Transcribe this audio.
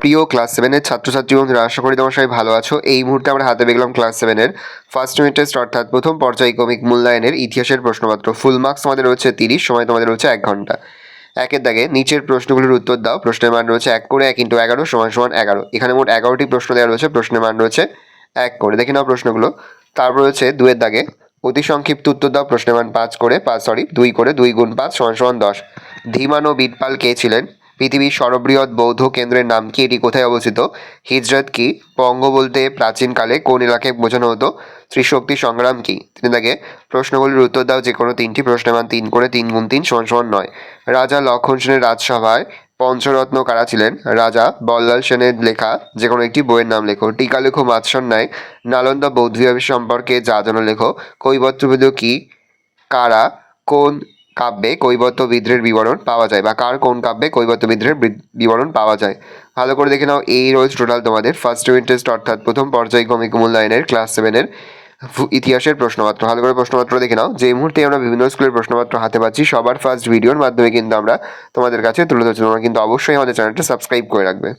প্রিয় ক্লাস 7-এর ছাত্রছাত্রী বন্ধুরা, আশা করি তোমার সবাই ভালো আছো। এই মুহূর্তে আমরা হাতে পেলাম ক্লাস 7-এর ফার্স্ট ইউনিট টেস্ট অর্থাৎ প্রথম পর্যায়ক্রমিক মূল্যায়নের ইতিহাসের প্রশ্নপত্র। ফুল মার্কস তোমাদের রয়েছে 30, সময় তোমাদের রয়েছে 1 ঘন্টা। একের দাগে নিচের প্রশ্নগুলির উত্তর দাও। প্রশ্নের মান রয়েছে 1 করে 1 × 11 = 11। এখানে মোট 11টি প্রশ্ন দেওয়া রয়েছে, প্রশ্নের মান রয়েছে 1 করে। দেখে নাও প্রশ্নগুলো। তারপর রয়েছে 2-এর দাগে অতি সংক্ষিপ্ত উত্তর দাও। প্রশ্নের মান 2 করে 2 × 5 = 10। ধীমান ও বীরপাল কে ছিলেন? পৃথিবীর সর্ববৃহৎ বৌদ্ধ কেন্দ্রের নাম কি? এটি কোথায় অবস্থিত? হিজরত কি? বঙ্গ বলতে প্রাচীনকালে কোন এলাকাকে বোঝানো হতো? ত্রিশক্তি সংগ্রাম কি? 3 দাগে প্রশ্নগুলির উত্তর দাও যে কোনো 3টি। প্রশ্নের মান 3 করে 3 × 3 = 9। রাজা লক্ষণ সেনের রাজসভায় পঞ্চরত্ন কারা ছিলেন? রাজা বল্লাল সেনের লেখা যে কোনো একটি বইয়ের নাম লেখো। টিকা লেখো মাৎসন্যায়। নালন্দা বৌদ্ধবিহার সম্পর্কে যা জানো লেখো। কৈবর্তবিদ কি? কারা কোন কাব্যে কৈবর্ত বিদ্রোহের বিবরণ পাওয়া যায়, বা কার কোন কাব্যে কৈবর্ত বিদ্রোহের বিবরণ পাওয়া যায়? ভালো করে দেখে নাও। এই রয়েছে টোটাল তোমাদের ফার্স্ট ইউনিট টেস্ট অর্থাৎ প্রথম পর্যায়ক্রমিক মূল্যায়নের ক্লাস 7-এর ইতিহাসের প্রশ্নপত্র। ভালো করে প্রশ্নপত্র দেখে নাও। যে মুহূর্তে আমরা বিভিন্ন স্কুলের প্রশ্নপত্র হাতে পাচ্ছি, সবার ফার্স্ট ভিডিওর মাধ্যমে কিন্তু আমরা তোমাদের কাছে তুলে ধরছি। তোমরা কিন্তু অবশ্যই আমাদের চ্যানেলটা সাবস্ক্রাইব করে রাখবে।